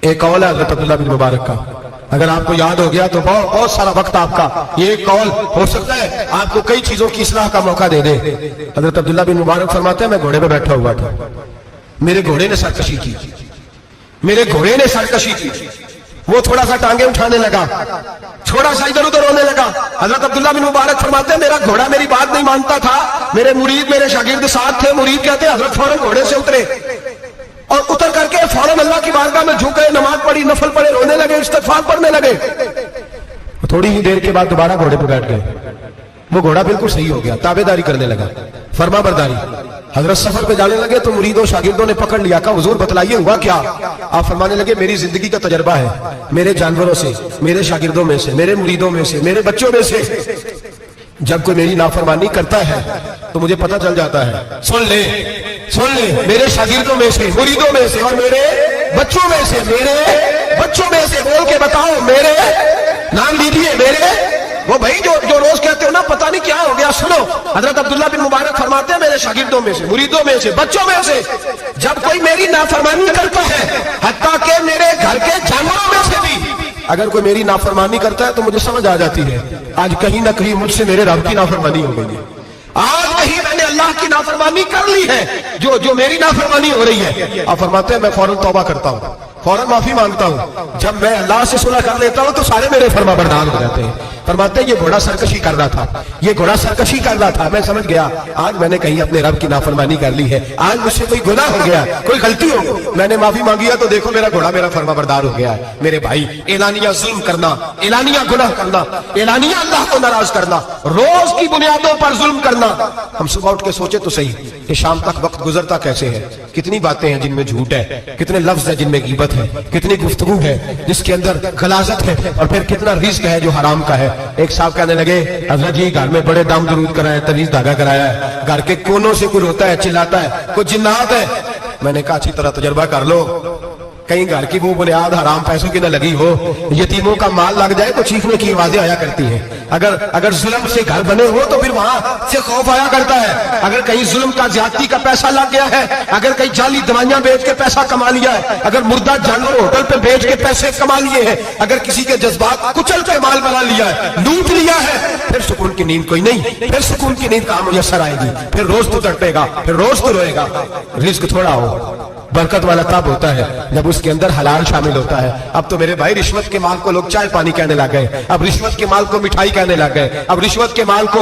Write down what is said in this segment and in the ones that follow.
एक कौल है हजरत अब्दुल्लाह बिन मुबारक का, अगर आपको याद हो गया तो बहुत सारा वक्त आपका ये कौल हो सकता है आपको कई चीजों की इस्लाह का मौका दे दे। हजरत अब्दुल्लाह बिन मुबारक फरमाते हैं मैं घोड़े पे बैठा हुआ था, मेरे घोड़े ने सरकशी की, मेरे घोड़े ने सरकशी की, वो थोड़ा सा टांगे उठाने लगा, थोड़ा सा इधर उधर होने लगा। हजरत अब्दुल्लाह बिन मुबारक फरमाते हैं मेरा घोड़ा मेरी बात नहीं मानता था, मेरे मुरीद मेरे शागिर्द साथ थे, मुरीद कहते हैं हजरत फौरन घोड़े से उतरे और उतर करके फौरन अल्लाह की बारगाह में झुक गए, नमाज पढ़ी, नफल पढ़े, रोने लगे, इस्तिग़फ़ार पढ़ने लगे। थोड़ी ही देर के बाद दोबारा घोड़े पर बैठ गए, वो घोड़ा बिल्कुल सही हो गया, ताबेदारी करने लगा, फरमा बरदारी। हजरत सफर पे जाने लगे तो मुरीदों शागिर्दों ने पकड़ लिया, कहा हुजूर बतलाइए हुआ क्या? आप फरमाने लगे मेरी जिंदगी का तजर्बा है, मेरे जानवरों से, मेरे शागिर्दों में से, मेरे मुरीदों में से, मेरे बच्चों में से, जब कोई मेरी नाफरमानी करता है तो मुझे पता चल जाता है, सुन ले मेरे शागिर्दों में से, मुरीदों में से और मेरे बच्चों में से, मेरे बच्चों में से बोल के बताओ, मेरे नाम लीजिए, मेरे वो भाई जो रोज कहते हो ना पता नहीं क्या हो गया, सुनो। हजरत अब्दुल्लाह बिन मुबारक फरमाते हैं मेरे शागिर्दों में से, मुरीदों में से, बच्चों में से जब कोई मेरी नाफरमानी करता है, हत्ता के मेरे घर के जानवरों में से भी अगर कोई मेरी नाफरमानी करता है तो मुझे समझ आ जाती है आज कहीं ना कहीं मुझसे मेरे रब की नाफरमानी हो गई है, आज कहीं मैंने अल्लाह की नाफरमानी कर ली है, जो मेरी नाफरमानी हो रही है। आप फरमाते हैं मैं फौरन तौबा करता हूँ, फौरन माफी मांगता हूँ, जब मैं अल्लाह से सुलह कर लेता हूँ तो सारे मेरे फरमा बरदार हो जाते हैं। फरमाते हैं ये घोड़ा सरकशी कर रहा था, ये घोड़ा सरकशी कर रहा था, मैं समझ गया आज मैंने कहीं अपने रब की नाफरमानी कर ली है, आज मुझसे कोई गुनाह हो गया, कोई गलती हो, मैंने माफी मांगी है तो देखो मेरा घोड़ा मेरा फरमा बरदार हो गया है। मेरे भाई एलानिया जुल्म करना, एलानिया गुनाह करना, एलानिया अल्लाह को नाराज करना, रोज की बुनियादों पर जुल्म करना, हम सुबह उठ के सोचे तो सही कि शाम तक वक्त गुजरता कैसे है, कितनी बातें हैं जिनमें झूठ है, कितने लफ्ज है जिनमें ग़ीबत है, कितनी गुफ्तगू है जिसके अंदर गलाजत है, और फिर कितना रिस्क है जो हराम का है। एक साहब कहने लगे हजरत जी घर में बड़े दाम दरूद कराया, तवीज़ धागा कराया है, घर के कोनों से कोई रोता है, चिल्लाता है, कोई जिन्नात है। मैंने कहा अच्छी तरह तजर्बा कर लो, कहीं घर की वो बुनियाद हराम पैसों की न लगी हो, यतीमों का माल लग जाए तो चीखने की आवाजें आया करती हैं। अगर जुल्म से घर बने हो तो फिर वहां से खौफ आया करता है। अगर कहीं जुल्म का ज्यादती का पैसा लग गया है, अगर कहीं जाली दवाइयां बेच के पैसा कमा लिया है, अगर मुर्दा जानवर होटल पे बेच के पैसे कमा लिए हैं, अगर किसी के जज्बात कुचल के माल बना लिया है, लूट लिया है, फिर सुकून की नींद कोई नहीं, फिर सुकून की नींद कहां मुयस्सर आएगी, फिर रोज तो तड़पेगा, फिर रोज तो रोएगा। रिस्क थोड़ा हो, बरकत वाला तब होता है जब उसके अंदर हलाल शामिल होता है। अब तो मेरे भाई रिश्वत के माल को लोग चाय पानी कहने लग गए, अब रिश्वत के माल को मिठाई कहने लग गए, अब रिश्वत के माल को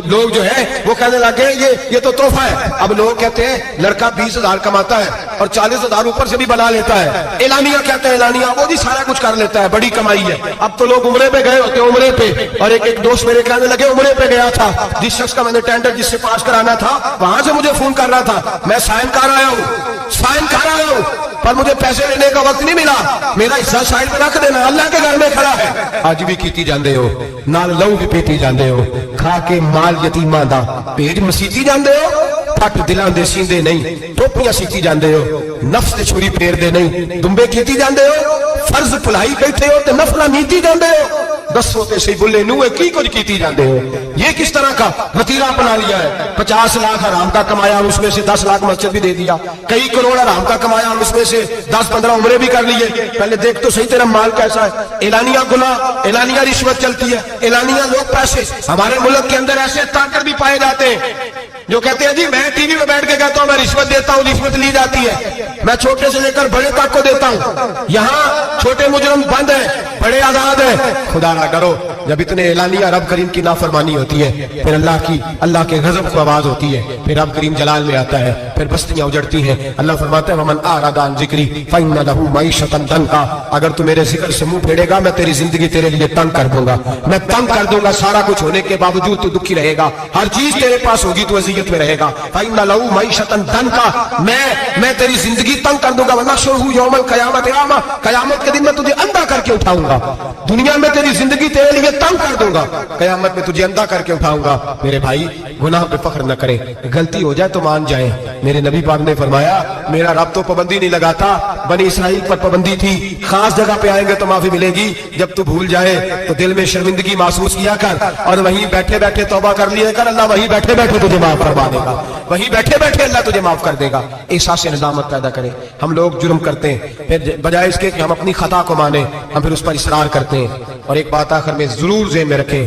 लोग जो है वो कहने लग गए ये तो तोहफा है। अब लोग कहते हैं लड़का 20,000 कमाता है और 40,000 ऊपर से भी बना लेता है, एलानिया कहते हैं, एलानिया वो भी सारा कुछ कर लेता है, बड़ी कमाई है। अब तो लोग उम्रे पे गए होते, उम्रे पे, और एक दोस्त मेरे कहने लगे उम्रे पे गया था, जिस शख्स का मैंने टेंडर जिससे पास कराना था वहां से मुझे फोन कर रहा था, मैं साइन कर आया हूँ, साइन कर आया हूं, पर मुझे पैसे लेने का वक्त नहीं मिला, मेरा हिस्सा साइड में रख देना, अल्लाह के घर में खड़ा है। आज भी कीती जाते हो, नाल लहू भी पीती जाते हो, खा के माल यतीमां दा पेट मसीती जाते हो, फट दिलां दे सींदे नहीं, टोपियां सीती जाते हो, नफ्स ते छुरी फेरदे नहीं, दुंबे कीती जाते हो, फर्ज भुलाई बैठे हो ते नफला नीती जाते हो। दसो ते सही बुल्ले नूहे की कुछ कीती जाते हो, ये किस तरह का वतीरा अपना लिया है। 50 लाख हराम का कमाया, उसमें से 10 लाख मस्जिद भी दे दिया, कई करोड़ हराम का कमाया, उसमें से 10-15 उम्रे भी कर लिए। पहले देख तो सही तेरा माल कैसा है। एलानिया गुनाह, एलानिया रिश्वत चलती है, एलानिया लोग पैसे। हमारे मुल्क के अंदर ऐसे ताकत भी पाए जाते हैं जो कहते हैं जी मैं टीवी में बैठ के कहता हूं मैं रिश्वत देता हूं, रिश्वत ली जाती है, मैं छोटे से लेकर बड़े तक को देता हूं, यहाँ छोटे मुजरम बंद है, बड़े आजाद है। खुदा ना करो जब इतने एलानिया रब करीम की नाफरमानी होती है, फिर अल्लाह के गजब को आवाज होती है, फिर रब करीम जलाल में आता है, फिर बस्तियां उजड़ती हैं। अल्लाह फरमाता है वमन आरदा अन जिक्री फइन्न लहू मईशतन दंका, अगर तू मेरे जिक्र से मुंह फेरेगा मैं तेरी जिंदगी तेरे लिए तंग कर दूंगा, मैं तंग कर दूंगा, सारा कुछ होने के बावजूद तू दुखी रहेगा, हर चीज तेरे पास होगी, तू अज़ियत में रहेगा। फइन्न लहू मईशतन दंका, मैं तेरी जिंदगी तंग कर दूंगा। यौमल क़यामत, क़यामत के दिन मैं तुझे अंधा करके उठाऊंगा, दुनिया में तेरी जिंदगी तेरे लिए लिए तंग कर दूंगा, कयामत में तुझे अंधा करके उठाऊंगा। मेरे भाई गुनाह पे फख्र न करे, गलती हो जाए तो मान जाए। मेरे नबी पाक ने फरमाया मेरा रब तो पाबंदी नहीं लगाता, बनी इसराइल पर पाबंदी थी, खास जगह पे आएंगे तो माफी मिलेगी, जब तू भूल जाए तो दिल में शर्मिंदगी महसूस किया कर और वहीं बैठे बैठे तौबा कर लिया कर, अल्लाह वहीं बैठे बैठे तुझे माफ करवा देगा, वहीं बैठे बैठे अल्लाह तुझे माफ कर देगा। एहसास नदामत पैदा करें। हम लोग जुर्म करते हैं, फिर बजाय इसके कि हम अपनी खता को माने हम फिर उस पर इसरार करते हैं। और एक बात आखिर में जरूर ज़हन में रखें,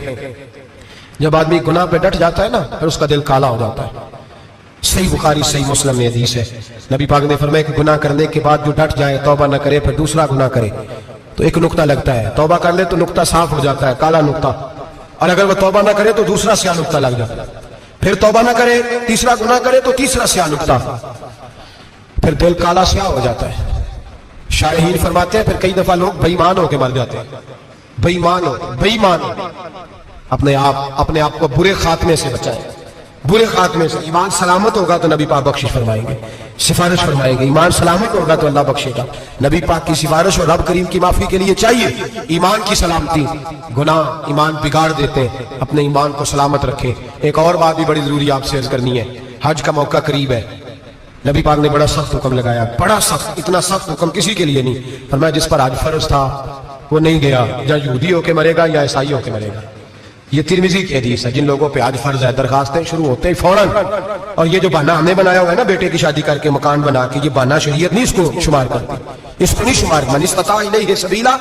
जब आदमी गुनाह पे डट जाता है ना फिर उसका दिल काला हो जाता है। सही बुखारी सही मुस्लिम में हदीस है, नबी पाक ने फरमाया कि गुनाह करने के बाद जो डट जाए, तौबा न करे, फिर दूसरा गुनाह करे तो एक नुक्ता लगता है, तौबा कर ले तो नुक्ता साफ हो जाता है, काला नुक्ता, और अगर वो तौबा न करे तो दूसरा स्याह नुक्ता लग जाता है, फिर तौबा न करे, तीसरा गुनाह करे तो तीसरा स्याह नुक्ता, फिर दिल काला स्याह हो जाता है। शायरीन फरमाते हैं फिर कई दफा लोग बेईमान होकर मर जाते हैं। बेईमान हो अपने आप को बुरे खात्मे से बचाएं, बुरे खात्मे से। ईमान सलामत होगा तो नबी पाक बख्शिश फरमाएंगे, सिफारिश फरमाएंगे। ईमान सलामत होगा तो अल्लाह बख्शेगा। नबी पाक की सिफारिश और रब करीम की माफी के लिए चाहिए ईमान की सलामती। गुनाह ईमान बिगाड़ देते हैं, अपने ईमान को सलामत रखें। एक और बात भी बड़ी जरूरी आपसे अर्ज करनी है, हज का मौका करीब है, नबी पाक ने बड़ा सख्त हुक्म लगाया, बड़ा सख्त, इतना सख्त हुक्म किसी के लिए नहीं। फरमाया जिस पर हज फर्ज था वो नहीं गया, या यहूदी होके मरेगा या ईसाई होके मरेगा। ये तिरमिजी की हदीस है। जिन लोगों पे आज फर्ज है, दरखास्तें शुरू होते ही फौरन, और ये जो बहाना हमने बनाया हुआ है ना, बेटे की शादी करके मकान बना के, ये बहाना शरीयत नहीं इसको शुमार करती, इसको नहीं शुमार। मन इस्तता इलैहि सबीला,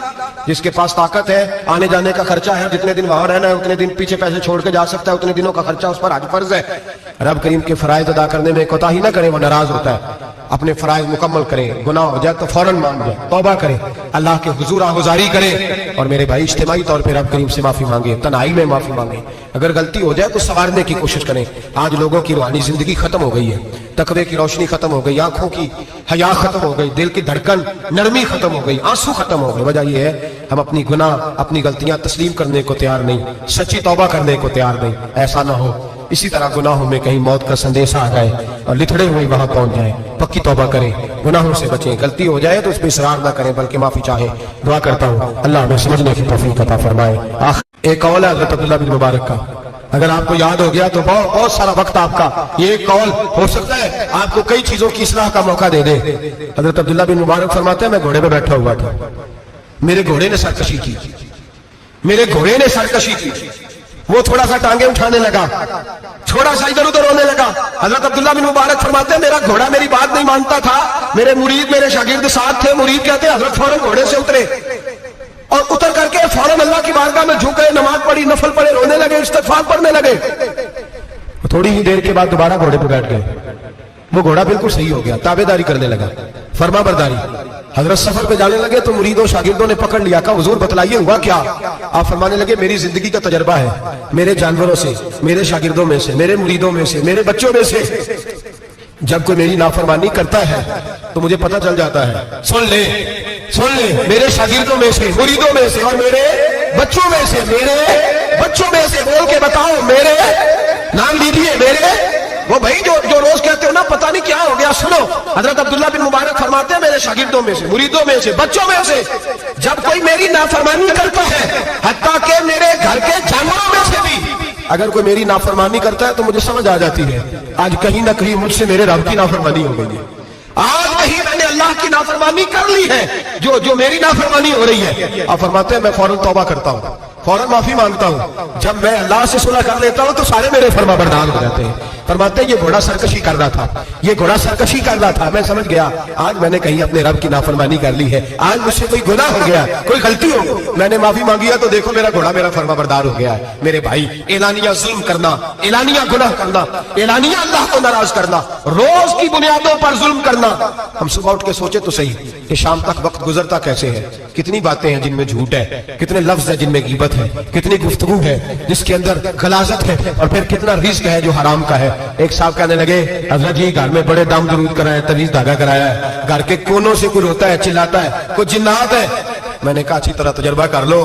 जिसके पास ताकत है, आने जाने का खर्चा है, जितने दिन वहां रहना है उतने दिन पीछे पैसे छोड़ के जा सकता है, उतने दिनों का खर्चा उस पर हज फर्ज है। रब करीम के फराइज अदा करने में कोताही ना करें, वो नाराज होता है। अपने फराइज मुकम्मल करें, गुनाह हो जाए तो फौरन मान जाए, तौबा करें, अल्लाह के हुजूर आगुजारी करें, और मेरे भाई इज्तिमाई तौर पर रब करीम से माफी मांगे, तन्हाई में माफी मांगे। अगर गलती हो जाए तो संवारने की कोशिश करें। आज लोगों की रूहानी जिंदगी खत्म हो गई है, तकवे की रोशनी खत्म हो गई, आंखों की हया खत्म हो गई, दिल की धड़कन नरमी खत्म हो गई, आंसू खत्म हो गए। वजह यह है हम अपनी गुनाह, अपनी गलतियां तस्लीम करने को तैयार नहीं, सच्ची तौबा करने को तैयार नहीं। ऐसा ना हो इसी तरह गुनाहों में कहीं मौत का संदेश आ जाए और लिथड़े हुए वहां पहुंच जाए। पक्की तौबा करें, गुनाहों से बचें, गलती हो जाए तो उस पर इसरार ना करें बल्कि माफी चाहें। दुआ करता हूं अल्लाह हमें समझने की तौफीक अता फरमाए। एक कौल है हज़रत अब्दुल्लाह बिन मुबारक का, अगर आपको याद हो गया तो बहुत सारा वक्त आपका ये कौल हो सकता है आपको कई चीजों की इस्लाह का मौका दे दे। हज़रत अब्दुल्लाह बिन मुबारक फरमाते हैं मैं घोड़े पे बैठा हुआ था, मेरे घोड़े ने सरकशी की, मेरे घोड़े ने सरकशी की, वो थोड़ा सा टांगे उठाने लगा, थोड़ा सा इधर उधर होने लगा। हजरत अब्दुल्लाह बिन मुबारक फरमाते हैं मेरा घोड़ा मेरी बात नहीं मानता था, मेरे मुरीद मेरे शागिर्द साथ थे, मुरीद कहते हैं हजरत फौरन घोड़े से उतरे और उतर करके फौरन अल्लाह की बारगाह में झुके, नमाज पढ़ी, नफल पढ़े, रोने लगे, इस्तिग़फ़ार पढ़ने लगे। थोड़ी ही देर के बाद दोबारा घोड़े पर बैठ गए, वो घोड़ा बिल्कुल सही हो गया, ताबेदारी करने लगा, फरमा बरदारी। हजरत सफर पे जाने लगे तो मुरीदों शागिर्दों ने पकड़ लिया, कहा हुजूर बतलाइए हुआ क्या। आप फरमाने लगे मेरी जिंदगी का तजर्बा है, मेरे जानवरों से, मेरे शागिर्दों में से, मेरे मुरीदों में से, मेरे बच्चों में से, जब कोई मेरी नाफरमानी करता है तो मुझे पता चल जाता है। सुन ले मेरे शागिर्दों में से, मुरीदों में से और मेरे बच्चों में से, मेरे बच्चों में से, बोल के बताओ मेरे नाम लीजिए मेरे। वो भाई जो रोज कहते हो ना पता नहीं क्या हो गया, सुनो हजरत अब्दुल्लाह बिन मुबारक फरमाते हैं मेरे शागिर्दों में से, मुरीदों में से, बच्चों में से, जब कोई मेरी नाफरमानी करता है, हत्ता के मेरे घर के जानवरों में से भी अगर कोई मेरी नाफरमानी करता है तो मुझे समझ आ जाती है आज कहीं ना कहीं मुझसे मेरे रब की नाफरमानी हो गई है, आज कहीं मैंने अल्लाह की नाफरमानी कर ली है, जो मेरी नाफरमानी हो रही है। आप फरमाते हैं मैं फौरन तौबा करता हूँ, फौरन माफी मांगता हूँ। जब मैं अल्लाह से सुलह कर लेता हूँ तो सारे मेरे फरमाबरदार हो जाते हैं। फरमाते हैं ये घोड़ा सरकशी कर रहा था, ये घोड़ा सरकशी कर रहा था, मैं समझ गया आज मैंने कहीं अपने रब की नाफरमानी कर ली है, आज मुझसे कोई गुनाह हो गया, कोई गलती हो, मैंने माफी मांगी है तो देखो मेरा घोड़ा मेरा फरमाबरदार हो गया है। मेरे भाई एलानिया जुल्म करना, एलानिया गुनाह करना, एलानिया अल्लाह को नाराज करना, रोज की बुनियादों पर जुल्म करना। हम सुबह उठ के सोचे तो सही कि शाम तक वक्त गुजरता कैसे है, कितनी बातें हैं जिनमें झूठ है, कितने लफ्ज है जिनमें गिबत है, कितनी गुफ्तगू है जिसके अंदर गलाजत है, और फिर कितना रिस्क है जो हराम का है। एक साहब कहने लगे हजरत जी घर में बड़े दाम दरूद कराया, तवीज धागा कराया है, घर के कोनों से कोई रोता है, चिल्लाता है, कोई जिन्नात है। मैंने कहा अच्छी तरह तजर्बा कर लो,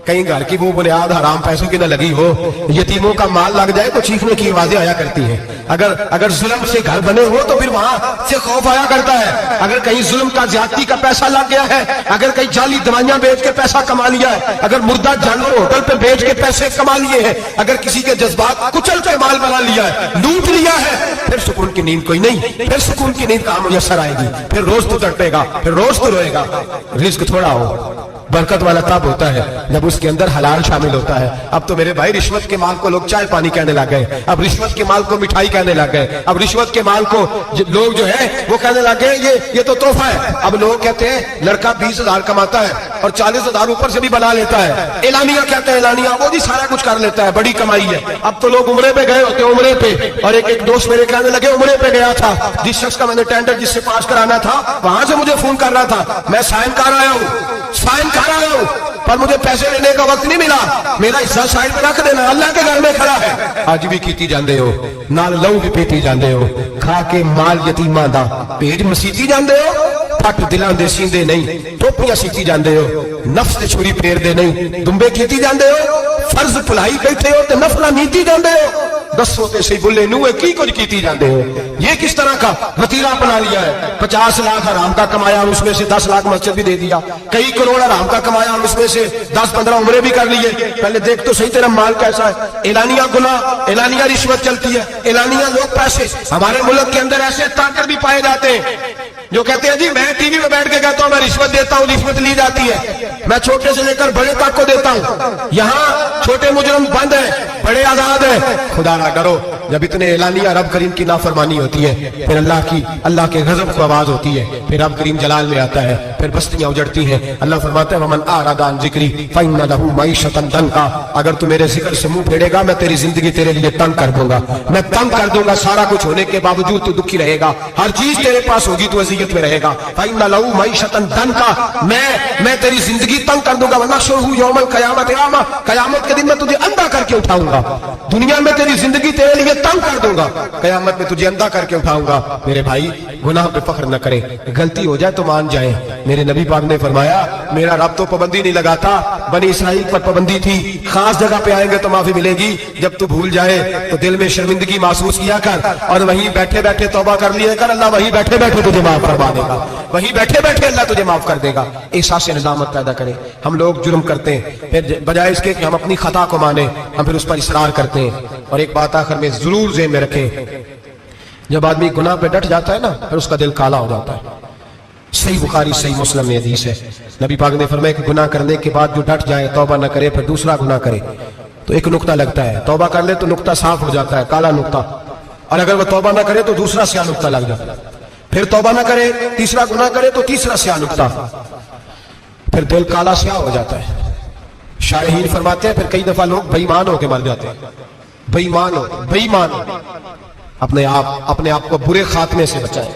कहीं घर की वो बुनियाद हराम पैसों की न लगी हो, यतीमों का माल लग जाए तो चीखने की आवाजें आया करती हैं। अगर जुल्म से घर बने हो तो फिर वहां से खौफ आया करता है। अगर कहीं जुल्म का ज्यादती का पैसा लग गया है, अगर कहीं जाली दवाइयां बेच के पैसा कमा लिया है, अगर मुर्दा जानवर होटल पे बेच के पैसे कमा लिए हैं, अगर किसी के जज्बात कुचल के माल बना लिया है, लूट लिया है, फिर सुकून की नींद कोई नहीं, फिर सुकून की नींद कहां मुयस्सर आएगी। फिर रोज तो तड़पेगा, फिर रोज तो रोएगा। रिस्क थोड़ा हो, बरकत वाला तब होता है जब उसके अंदर हलाल शामिल होता है। अब तो मेरे भाई रिश्वत के माल को लोग चाय पानी कहने लग गए, अब रिश्वत के माल को मिठाई कहने लग गए, अब रिश्वत के माल को लोग जो है वो कहने लग गए ये तो तोहफा है। अब लोग कहते हैं लड़का 20,000 कमाता है और 40,000 ऊपर से भी बना लेता है, एलानिया कहते हैं, एलानिया वो भी सारा कुछ कर लेता है, बड़ी कमाई है। अब तो लोग उम्रे पे गए होते हैं, उम्रे पे, और एक दोस्त मेरे कहने लगे उम्रे पे गया था, जिस शख्स का मैंने टेंडर जिससे पास कराना था वहां से मुझे फोन कर रहा था, मैं साइन कर आया हूं, पर मुझे पैसे लेने का वक्त नहीं मिला, मेरा हिस्सा साइड पे रख देना, अल्लाह के घर में खड़ा है। आज भी कीती जाते हो, नाल लहू भी पीती जाते हो, खा के माल यतीमा दा पेट मसीती जाते हो, फट दिलां दे सींदे नहीं, टोपियां सीती जाते हो, नफ्स ते छुरी फेरदे नहीं, दुंबे कीती जाते हो, फर्ज भुलाई बैठे हो ते नफला नीती जाते हो, दसो ते सही बुल्ले नूहे की कुछ कीती जाते हो। ये किस तरह का वतीरा अपना लिया है। 50 लाख हराम का कमाया और उसमें से 10 लाख मस्जिद भी दे दिया, कई करोड़ हराम का कमाया और उसमें से 10-15 उम्रे भी कर लिए। पहले देख तो सही तेरा माल कैसा है। एलानिया गुनाह, एलानिया रिश्वत चलती है, एलानिया लोग पैसे। हमारे मुल्क के अंदर ऐसे ताकत भी पाए जाते हैं जो कहते हैं जी मैं टीवी में बैठ के कहता हूं मैं रिश्वत देता हूं, रिश्वत ली जाती है, मैं छोटे से लेकर बड़े तक को देता हूं, यहाँ छोटे मुजरम बंद है, बड़े आजाद है। खुदा ना करो जब इतने एलानिया रब करीम की नाफरमानी होती है, फिर अल्लाह के गजब को आवाज होती है, फिर रब करीम जलाल में आता है, फिर बस्तियां उजड़ती हैं। अल्लाह फरमाते हैं वमन आरदा अन जिक्री फइन्ना लहू मईशतन दंका, अगर तू मेरे जिक्र से मुंह फेरेगा मैं तेरी जिंदगी तेरे लिए तंग कर दूंगा, मैं तंग कर दूंगा। सारा कुछ होने के बावजूद तू दुखी रहेगा, हर चीज तेरे पास होगी, तू अज़ियत में रहेगा। फइन्ना लहू मईशतन दंका, मैं तेरी जिंदगी तंग कर दूंगा। वनहशुरहू यौमल क़यामत आमा, कयामत के दिन मैं तुझे अंधा करके उठाऊंगा। दुनिया में तेरी जिंदगी तेरे लिए तंग कर दूंगा, कयामत में तुझे अंधा करके उठाऊंगा। मेरे भाई गुनाह पे फख्र न करें, गलती हो जाए तो मान जाए। मेरे नबी पाक ने फरमाया मेरा रब तो पाबंदी नहीं लगाता, बनी इसराइल पर पाबंदी थी, खास जगह पे आएंगे तो माफी मिलेगी, जब तू भूल जाए तो दिल में शर्मिंदगी महसूस किया कर और वहीं बैठे बैठे तौबा कर लिया कर, अल्लाह वहीं बैठे बैठे तुझे माफ करवा देगा, वहीं बैठे बैठे अल्लाह तुझे माफ कर देगा। एहसास नदामत पैदा करें। हम लोग जुर्म करते हैं, फिर बजाय इसके कि हम अपनी खता को माने हम फिर उस पर इसरार करते हैं। और एक बात आखिर में जरूर ज़हन में रखें, जब आदमी गुनाह पे डट जाता है ना फिर उसका दिल काला हो जाता है। सही बुखारी सही मुस्लिम में हदीस है, नबी पाक ने फरमाया कि गुनाह करने के बाद जो डट जाए, तौबा न करे, फिर दूसरा गुनाह करे तो एक नुक्ता लगता है, तौबा कर ले तो नुक्ता साफ हो जाता है, काला नुक्ता, और अगर वह तौबा न करे तो दूसरा स्याह नुक्ता लग जाता है, फिर तौबा न करे, तीसरा गुनाह करे तो तीसरा स्याह नुक्ता, फिर दिल काला स्याह हो जाता है। शायरीन फरमाते हैं फिर कई दफा लोग बेईमान होकर मर जाते हैं, बेईमान अपने आप को बुरे खात्मे से बचाएं,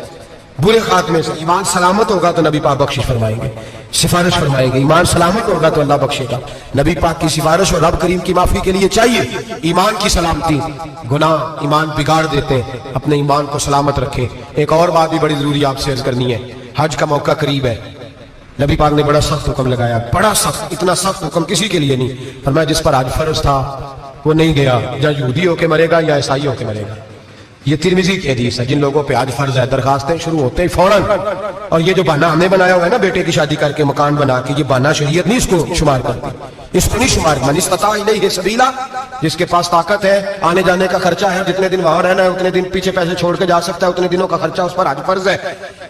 बुरे खात्मे से। ईमान सलामत होगा तो नबी पाक बख्शिश फरमाएंगे, सिफारिश फरमाएंगे। ईमान सलामत होगा तो अल्लाह बख्शेगा। नबी पाक की सिफारिश और रब करीम की माफी के लिए चाहिए ईमान की सलामती। गुनाह ईमान बिगाड़ देते हैं, अपने ईमान को सलामत रखें। एक और बात भी बड़ी जरूरी आपसे अर्ज करनी है, हज का मौका करीब है, नबी पाक ने बड़ा सख्त हुक्म लगाया, बड़ा सख्त, इतना सख्त हुक्म किसी के लिए नहीं। फरमाया जिस पर हज फर्ज था वो नहीं गया, या यहूदी होके मरेगा या ईसाई होके मरेगा। ये तिरमिजी की हदीस है। जिन लोगों पे आज फर्ज है, दरखास्तें शुरू होते ही फौरन, और ये जो बहाना हमने बनाया हुआ है ना बेटे की शादी करके मकान बना के, ये बहाना शरीयत नहीं इसको शुमार करती, इसको नहीं शुमार। मन इस्तता इलैहि सबीला, जिसके पास ताकत है, आने जाने का खर्चा है, जितने दिन वहां रहना है उतने दिन पीछे पैसे छोड़ के जा सकता है, उतने दिनों का खर्चा उस पर हज फर्ज है।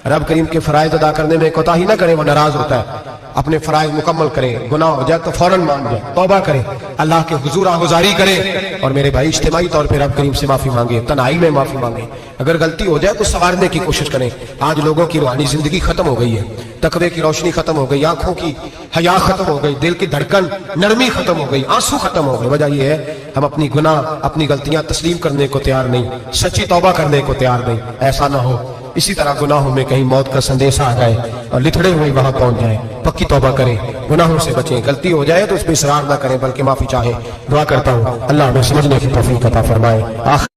रब करीम के फराइज अदा करने में कोताही ना करें, वो नाराज होता है। अपने फराइज मुकम्मल करें, गुनाह हो जाए तो फौरन मान जाए, तौबा करें, अल्लाह के हुजूर आगुजारी करें, और मेरे भाई इज्तिमाई तौर पर रब करीम से माफी मांगे, तन्हाई में माफी मांगे। अगर गलती हो जाए तो संवारने की कोशिश करें। आज लोगों की रूहानी जिंदगी खत्म हो गई है, तकवे की रोशनी खत्म हो गई, आंखों की हया खत्म हो गई, दिल की धड़कन नरमी खत्म हो गई, आंसू खत्म हो गए। वजह यह है हम अपनी गुनाह, अपनी गलतियां तस्लीम करने को तैयार नहीं, सच्ची तौबा करने को तैयार नहीं। ऐसा ना हो इसी तरह गुनाहों में कहीं मौत का संदेश आ जाए और लिथड़े हुए वहां पहुंच जाए। पक्की तौबा करें, गुनाहों से बचें, गलती हो जाए तो उस पर इसरार ना करें बल्कि माफी चाहें। दुआ करता हूँ अल्लाह हमें समझने की तौफीक अता फरमाए।